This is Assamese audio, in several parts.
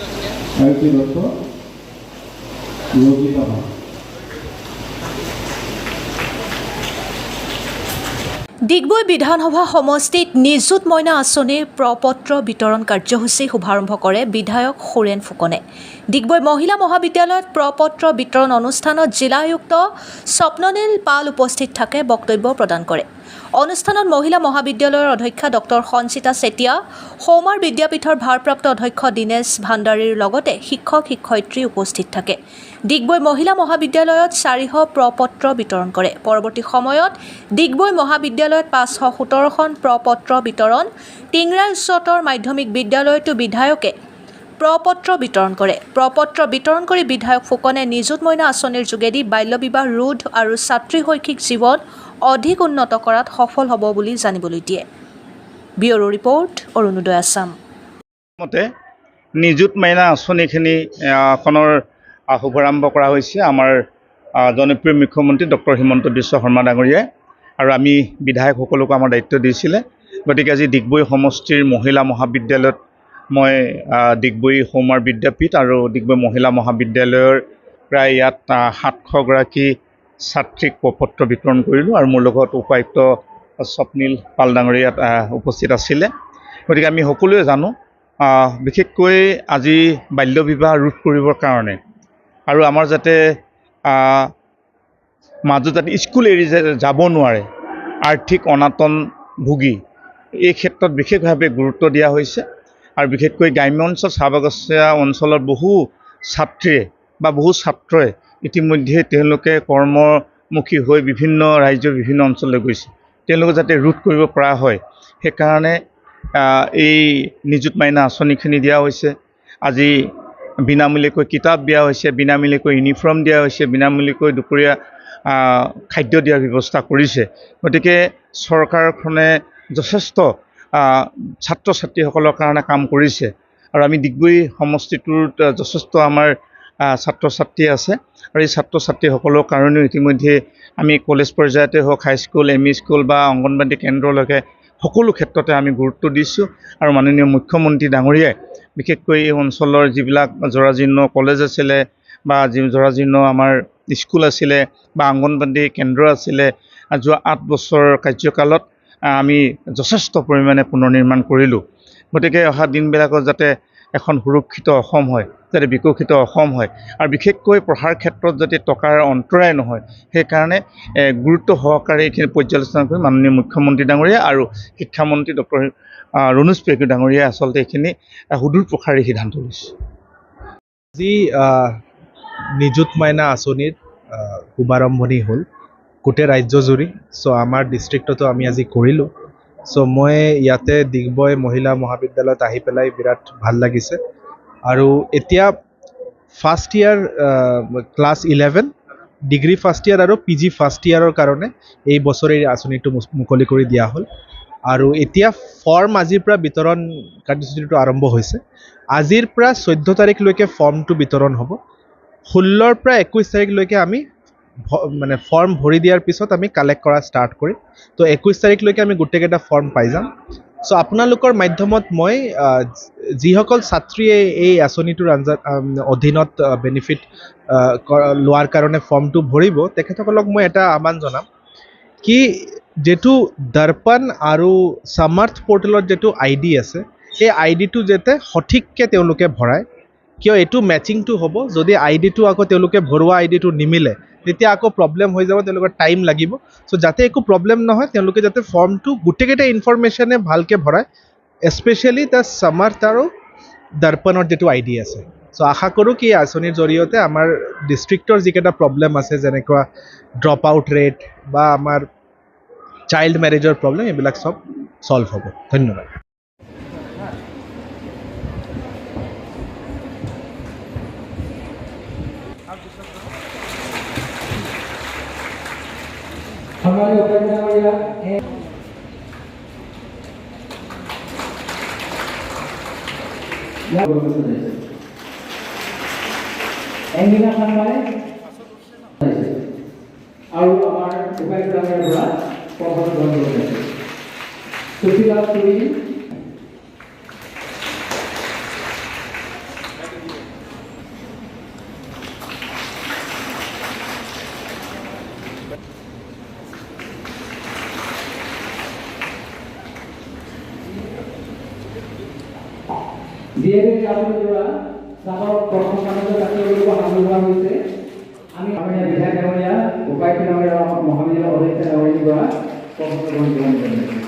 আয়ুষী দত্ত, ৰোজিতা পাল। ডিগবৈ বিধানসভা সমষ্টিত নিযুত মইনা আঁচনিৰ প্ৰপত্ৰ বিতৰণ কাৰ্যসূচী শুভাৰম্ভ কৰে বিধায়ক সুৰেন ফুকনে। ডিগবৈ মহিলা মহাবিদ্যালয়ত প্ৰপত্ৰ বিতৰণ অনুষ্ঠানত জিলা আয়ুক্ত স্বপ্ননীল পাল উপস্থিত থাকে বক্তব্য প্ৰদান কৰে। অনুষ্ঠানত মহিলা মহাবিদ্যালয়ৰ অধ্যক্ষা ডক্টৰ সঞ্চিতা চেতিয়া, সৌমাৰ বিদ্যাপীঠৰ ভাৰপ্ৰাপ্ত অধ্যক্ষ দীনেশ ভাণ্ডাৰীৰ লগতে শিক্ষক শিক্ষয়িত্ৰী উপস্থিত থাকে। ডিগবৈ মহিলা মহাবিদ্যালয়ত 400 প্ৰপত্ৰ বিতৰণ কৰে। পৰৱৰ্তী সময়ত ডিগবৈ মহাবিদ্যালয়ত 517খন প্ৰপত্ৰ বিতৰণ, টিংৰা উচ্চতৰ মাধ্যমিক বিদ্যালয়তো বিধায়কে প্ৰপত্ৰ বিতৰণ কৰে। প্ৰপত্ৰ বিতৰণ কৰি বিধায়ক ফুকনে নিযুত মইনা আঁচনিৰ যোগেদি বাল্য বিবাহ ৰোধ আৰু ছাত্ৰী শৈক্ষিক জীৱন অধিক উন্নত কৰাত সফল হ'ব বুলি জানিবলৈ দিয়ে। Bureau report, Arunodoi Assam. মতে নিযুত মইনা আঁচনিখিনি শুভাৰম্ভ কৰা হৈছে আমাৰ জনপ্ৰিয় মুখ্যমন্ত্ৰী ডক্টৰ হিমন্ত বিশ্ব শৰ্মা ডাঙৰীয়াই, আৰু আমি বিধায়কসকলকো আমাৰ দায়িত্ব দিছিলে। গতিকে আজি ডিগবৈ সমষ্টিৰ মহিলা মহাবিদ্যালয়ত মই ডিগবৈ সৌমাৰ বিদ্যাপীঠ আৰু ডিগবৈ মহিলা মহাবিদ্যালয়ৰ প্ৰায় ইয়াত 700গৰাকী ছাত্ৰীক প্ৰপত্ৰ বিতৰণ কৰিলোঁ, আৰু মোৰ লগত উপায়ুক্ত স্বপ্নীল পাল ডাঙৰীয়া ইয়াত উপস্থিত আছিলে। গতিকে আমি সকলোৱে জানো বিশেষকৈ আজি বাল্য বিবাহ ৰোধ কৰিবৰ কাৰণে আৰু আমাৰ যাতে মাজত যাতে স্কুল এৰি যাব নোৱাৰে আৰ্থিক অনাটন ভুগী, এই ক্ষেত্ৰত বিশেষভাৱে গুৰুত্ব দিয়া হৈছে। আৰু বিশেষকৈ গ্ৰাম্য অঞ্চল চাহ বাগিচা অঞ্চলৰ বহু ছাত্ৰীয়ে বা বহু ছাত্ৰই ইতিমধ্যে তেওঁলোকে কৰ্মমুখী হৈ বিভিন্ন ৰাজ্যৰ বিভিন্ন অঞ্চললৈ গৈছে। তেওঁলোকে যাতে ৰোধ কৰিব পৰা হয়, সেইকাৰণে এই নিযুত মইনা আঁচনিখিনি দিয়া হৈছে। আজি বিনামূলীয়াকৈ কিতাপ দিয়া হৈছে, বিনামূলীয়াকৈ ইউনিফৰ্ম দিয়া হৈছে, বিনামূলীয়াকৈ দুপৰীয়া খাদ্য দিয়াৰ ব্যৱস্থা কৰিছে। গতিকে চৰকাৰখনে যথেষ্ট ছাত্ৰ ছাত্ৰীসকলৰ কাৰণে কাম কৰিছে, আৰু আমি ডিগবৈ সমষ্টিটোত যথেষ্ট আমাৰ ছাত্ৰ ছাত্ৰী আছে, আৰু এই ছাত্ৰ ছাত্ৰীসকলৰ কাৰণেও ইতিমধ্যে আমি কলেজ পৰ্যায়তে হওক, হাইস্কুল, এম ই স্কুল বা অংগনবাদী কেন্দ্ৰলৈকে সকলো ক্ষেত্ৰতে আমি গুৰুত্ব দিছোঁ। আৰু মাননীয় মুখ্যমন্ত্ৰী ডাঙৰীয়াই বিশেষকৈ এই অঞ্চলৰ যিবিলাক জৰাজীৰ্ণ কলেজ আছিলে বা জৰাজীৰ্ণ আমাৰ স্কুল আছিলে বা অংগনবাদী কেন্দ্ৰ আছিলে, যোৱা 8 বছৰৰ কাৰ্যকালত আমি যথেষ্ট পৰিমাণে পুনৰ নিৰ্মাণ কৰিলোঁ। গতিকে অহা দিনবিলাকত যাতে এখন সুৰক্ষিত অসম হয়, যাতে বিকশিত অসম হয়, আৰু বিশেষকৈ পঢ়াৰ ক্ষেত্ৰত যাতে টকাৰ অন্তৰায় নহয়, সেইকাৰণে গুৰুত্ব সহকাৰে এইখিনি পৰ্যালোচনা কৰি মাননীয় মুখ্যমন্ত্ৰী ডাঙৰীয়া আৰু শিক্ষামন্ত্ৰী ডক্টৰ ৰণোজ পেগু ডাঙৰীয়াই আচলতে এইখিনি সুদূৰ প্ৰসাৰী সিদ্ধান্ত লৈছে। আজি নিযুত মইনা আঁচনিৰ শুভাৰম্ভণি হ'ল গোটেই ৰাজ্যজুৰি। চ' আমাৰ ডিষ্ট্ৰিক্টতো আমি আজি কৰিলোঁ। চ' মই ইয়াতে ডিগবৈ মহিলা মহাবিদ্যালয়ত আহি পেলাই বিৰাট ভাল লাগিছে। আৰু এতিয়া first year class 11, degree first year আৰু PG ফাৰ্ষ্ট ইয়াৰৰ কাৰণে এই বছৰে এই আঁচনিটো মুকলি কৰি দিয়া হ'ল। আৰু এতিয়া ফৰ্ম আজিৰ পৰা বিতৰণ কাৰ্যসূচীটো আৰম্ভ হৈছে। আজিৰ পৰা 14 তাৰিখলৈকে ফৰ্মটো বিতৰণ হ'ব। 16ৰ পৰা 21 তাৰিখলৈকে আমি মানে ফৰ্ম ভৰি দিয়াৰ পিছত আমি কালেক্ট কৰা ষ্টাৰ্ট কৰিম। তো 21 তাৰিখলৈকে আমি গোটেইকেইটা ফৰ্ম পাই যাম। চ' আপোনালোকৰ মাধ্যমত মই যিসকল ছাত্ৰীয়ে এই আঁচনিটোৰ অধীনত বেনিফিট লোৱাৰ কাৰণে ফৰ্মটো ভৰিব, তেখেতসকলক মই এটা আহ্বান জনাম কি যেটো দৰ্পণ আৰু সামৰ্থ পৰ্টেলত যেটো ID আছে, সেই IDটো যাতে সঠিককৈ তেওঁলোকে ভৰায়। কিয় এইটো মেচিংটো হ'ব, যদি IDটো আকৌ তেওঁলোকে ভৰোৱা IDটো নিমিলে তেতিয়া আকৌ প্ৰব্লেম হৈ যাব, তেওঁলোকৰ টাইম লাগিব। চ' যাতে একো প্ৰব্লেম নহয়, তেওঁলোকে যাতে ফৰ্মটো গোটেইকেইটা ইনফৰমেশ্যনে ভালকৈ ভৰায়, এস্পেচিয়েলি দ্য সামৰ্থ আৰু দৰ্পণৰ যেটো ID আছে। চ' আশা কৰোঁ কি আঁচনিৰ জৰিয়তে আমাৰ ডিষ্ট্ৰিক্টৰ যিকেইটা প্ৰব্লেম আছে, যেনেকুৱা ড্ৰপ আউট ৰেট বা আমাৰ চাইল্ড মেৰেজৰ প্ৰব্লেম, এইবিলাক চব সলভ হ'ব। ধন্যবাদ। हमारे उपन्यास एंगिना खानबाय और हमार उपायुक्त द्वारा प्रभाव ग्रहण करेছে सुशीला पुरी DAV আঁচনিৰ পৰা চাহৰ প্ৰথম কাৰ্য কাৰ্যকৰী আগবঢ়োৱা হৈছে। আমি বিধায়ক ডাঙৰীয়া, উপায়ুক্ত ডাঙৰীয়া, মহাবিদ্যালয়ৰ অধ্যক্ষ ডাঙৰীয়াৰ পৰা প্ৰপত্ৰ গ্ৰহণ কৰিম।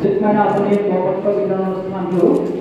নিযুত মইনা আঁচনিৰ প্ৰপত্ৰ বিতৰণ অনুষ্ঠানটো